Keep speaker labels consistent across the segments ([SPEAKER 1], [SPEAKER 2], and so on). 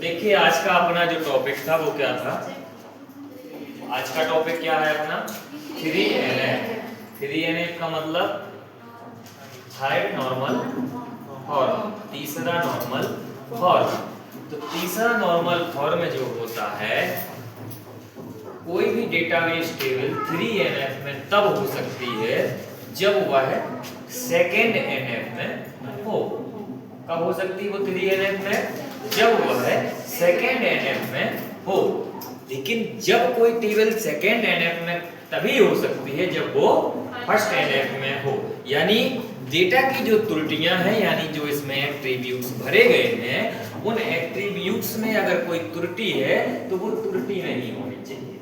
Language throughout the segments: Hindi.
[SPEAKER 1] देखिए आज का अपना जो टॉपिक था वो क्या था। आज का टॉपिक क्या है अपना 3NF। 3NF का मतलब थर्ड नॉर्मल फॉर्म, तीसरा नॉर्मल फॉर्म। तो तीसरा नॉर्मल फॉर्म जो होता है कोई भी डेटाबेस टेबल 3NF में तब हो सकती है जब वह सेकेंड NF में हो। कब हो सकती है वो 3NF में? जब वह सेकेंड NF में हो। लेकिन जब कोई टेबल सेकेंड NF में तभी हो सकती है जब वो फर्स्ट NF में हो। यानी डेटा की जो त्रुटियां हैं, यानी जो इसमें एट्रीब्यूट्स भरे गए हैं, उन एट्रीब्यूट्स में अगर कोई त्रुटि है तो वो त्रुटि नहीं होनी चाहिए,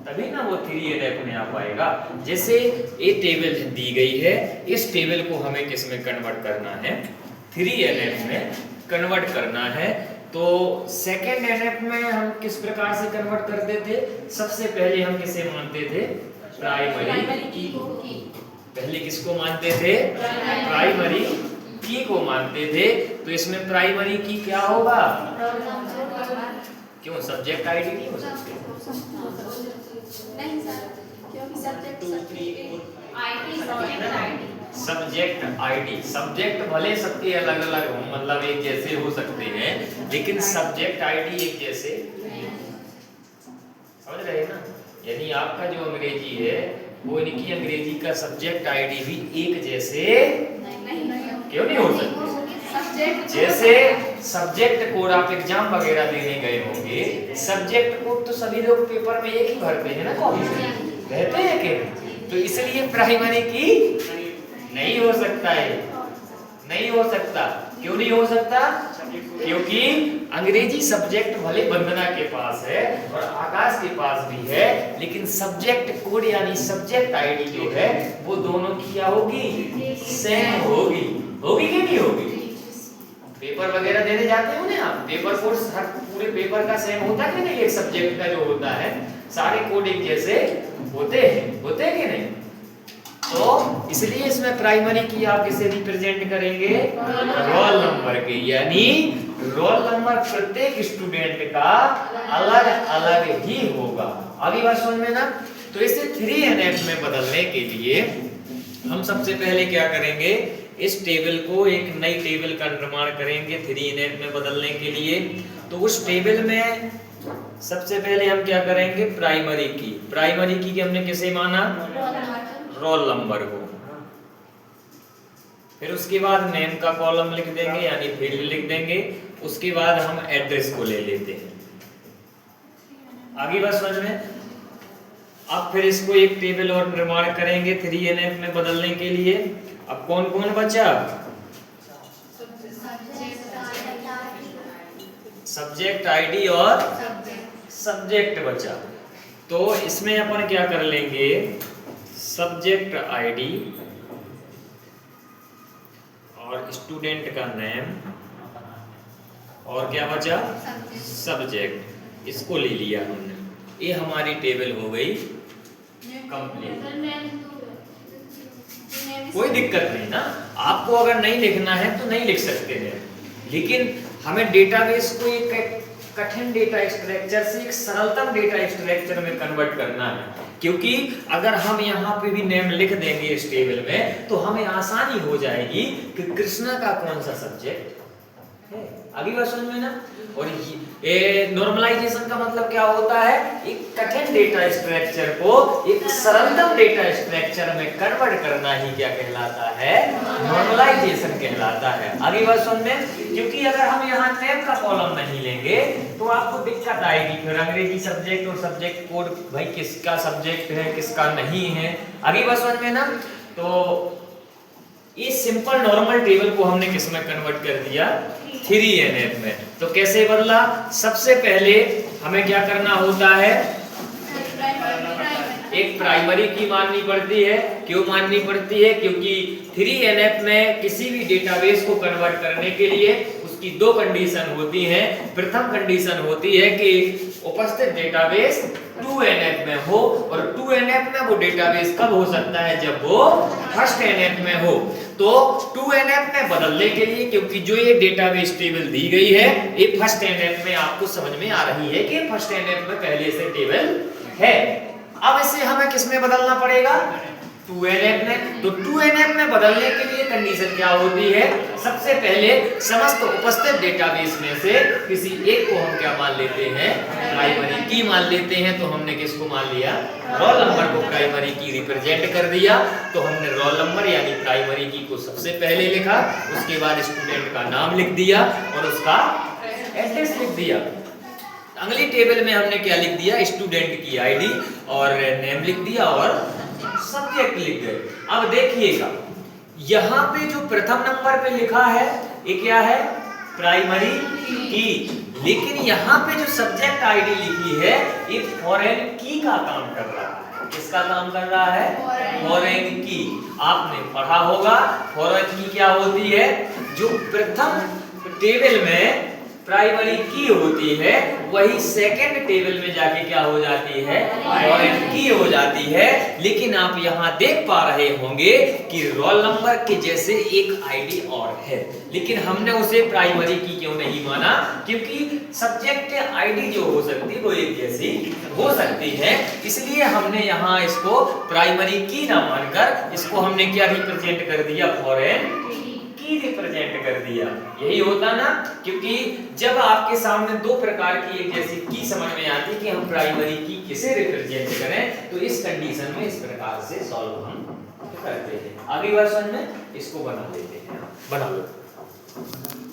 [SPEAKER 1] तभी ना वो 3NF में आ पाएगा। जैसे ये टेबल दी गई है, इस टेबल को हमें किस में कन्वर्ट करना है? 3NF में कन्वर्ट करना है। तो सेकेंड NF में हम किस प्रकार से कन्वर्ट करते थे? सबसे पहले हम किसे मानते थे? प्राइमरी की। पहले किसको मानते थे? प्राइमरी की को मानते थे। तो इसमें प्राइमरी की क्या होगा? क्यों सब्जेक्ट आईडी नहीं हो सकती?
[SPEAKER 2] नहीं सर, क्योंकि सब्जेक्ट
[SPEAKER 1] सब्जेक्ट आईडी, सब्जेक्ट भले सबके अलग अलग हो, मतलब एक जैसे हो सकते हैं, लेकिन सब्जेक्ट आईडी एक जैसे समझ रहे हैं ना। यानी आपका जो अंग्रेजी है वो इनकी अंग्रेजी का सब्जेक्ट आईडी भी एक जैसे क्यों नहीं हो सकते? जैसे सब्जेक्ट कोड आप एग्जाम वगैरह देने गए होंगे, सब्जेक्ट कोड तो सभी लोग पेपर में एक ही भरते हैं ना, कॉपी में रहते हैं कि? तो इसलिए प्राइमरी की नहीं हो सकता है, नहीं हो सकता। क्यों नहीं हो सकता? क्योंकि अंग्रेजी सब्जेक्ट भले वंदना के पास है और आकाश के पास भी है, लेकिन सब्जेक्ट कोड यानी सब्जेक्ट आईडी जो है वो दोनों की क्या होगी? सेम होगी। होगी कि नहीं होगी? पेपर वगैरह देने जाते हो ना आप, पेपर कोड हर पूरे पेपर का सेम होता है कि नहीं? एक सब्जेक्ट का जो होता है सारे कोड एक जैसे होते हैं कि नहीं? तो इसलिए इसमें प्राइमरी की आप किसे रिप्रेजेंट करेंगे? रोल नंबर के। यानी रोल नंबर प्रत्येक स्टूडेंट का अलग अलग ही होगा। अभी बात समझ में ना। तो इसे 3NF में बदलने के लिए हम सबसे पहले क्या करेंगे? इस टेबल को एक नई टेबल का निर्माण करेंगे 3NF में बदलने के लिए। तो उस टेबल में सबसे पहले हम क्या करेंगे? प्राइमरी की हमने किसे माना? रोल नंबर को। फिर उसके बाद नेम का कॉलम लिख देंगे, यानी फील्ड लिख देंगे। उसके बाद हम एड्रेस को ले लेते हैं। आगे बात समझ में। अब फिर इसको एक टेबल और निर्माण करेंगे 3NF में बदलने के लिए। अब कौन कौन बचा? सब्जेक्ट आईडी और सब्जेक्ट बचा। तो इसमें अपन क्या कर लेंगे? सब्जेक्ट आईडी और स्टूडेंट का नेम और क्या बचा? सब्जेक्ट। इसको ले लिया हमने, ये हमारी टेबल हो गई कंप्लीट। कोई दिक्कत नहीं ना, आपको अगर नहीं लिखना है तो नहीं लिख सकते हैं, लेकिन हमें डेटाबेस को एक कठिन डेटा स्ट्रक्चर से एक सरलतम डेटा स्ट्रक्चर में कन्वर्ट करना है। क्योंकि अगर हम यहाँ पे भी नेम लिख देंगे इस टेबल में तो हमें आसानी हो जाएगी कि कृष्णा का कौन सा सब्जेक्ट है। आगे बात समझ में ना। और ये नॉर्मलाइजेशन का मतलब क्या होता है? एक कठिन डेटा स्ट्रक्चर को एक सरलतम डेटा स्ट्रक्चर में कन्वर्ट करना ही क्या कहलाता है? नॉर्मलाइजेशन कहलाता है। आगे बात समझ में। क्योंकि अगर हम यहाँ नेम का कॉलम नहीं लेंगे तो आपको दिक्कत आएगी। फिर अंग्रेजी सब्जेक्ट और सब्जेक्ट कोड, भाई किसका सब्जेक्ट है किसका नहीं है। आगे बात समझ में ना। तो ये सिंपल नॉर्मल टेबल को हमने किस में कन्वर्ट कर दिया? 3NF में। तो कैसे बदला? सबसे पहले हमें क्या करना होता है? एक प्राइमरी की माननी पड़ती है। क्यों माननी पड़ती है? क्योंकि 3NF में किसी भी डेटाबेस को कन्वर्ट करने के लिए उसकी दो कंडीशन होती हैं। प्रथम कंडीशन होती है कि उपस्थित डेटाबेस 2NF में हो, और 2NF में वो डेटाबेस कब हो सकता है? जब वो फर्स्ट NF में हो। तो 2NF में बदलने के लिए, क्योंकि जो ये डेटाबेस टेबल दी गई है ये फर्स्ट NF में आपको समझ में आ रही है कि फर्स्ट NF में पहले से टेबल है। अब इसे हमें किस में बदलना पड़ेगा? 2NF में। तो 2NF में बदलने के लिए कंडीशन क्या होती है? सबसे पहले समस्त उपस्थित डेटाबेस में से किसी एक को हम क्या मान लेते हैं? प्राइमरी की मान लेते हैं। तो हमने किसको मान लिया? रोल नंबर को प्राइमरी की रिप्रेजेंट कर दिया। तो हमने रोल नंबर यानी प्राइमरी की को सबसे पहले लिखा, उसके बाद स्टूडेंट का नाम लिख दिया और उसका एड्रेस लिख दिया। अगली टेबल में हमने क्या लिख दिया? स्टूडेंट की आईडी और नेम लिख दिया और सब्जेक्ट लिख गए। अब देखिएगा यहाँ पे जो प्रथम नंबर पे लिखा है ये क्या है? प्राइमरी की। लेकिन यहाँ पे जो सब्जेक्ट आईडी लिखी है ये फॉरेन की का काम कर रहा है। किसका काम कर रहा है? फॉरेन की। आपने पढ़ा होगा फॉरेन की क्या होती है? जो प्रथम टेबल में प्राइमरी की होती है वही सेकंड टेबल में जाके क्या हो जाती है? फॉरेन की हो जाती है। लेकिन आप यहाँ देख पा रहे होंगे कि रोल नंबर के जैसे एक आईडी और है, लेकिन हमने उसे प्राइमरी की क्यों नहीं माना? क्योंकि सब्जेक्ट आईडी जो हो सकती है वो एक जैसी हो सकती है, इसलिए हमने यहाँ इसको प्राइमरी की ना मानकर इसको हमने क्या रिप्रेजेंट कर दिया? फॉरेन की रिप्रेजेंट कर दिया। यही होता ना, क्योंकि जब आपके सामने दो प्रकार की एक जैसी की समझ में आती कि हम प्राइमरी की किसे रिप्रेजेंट करें, तो इस कंडीशन में इस प्रकार से सॉल्व हम करते हैं। अगली वर्षन में इसको बना लेते हैं। बना लो।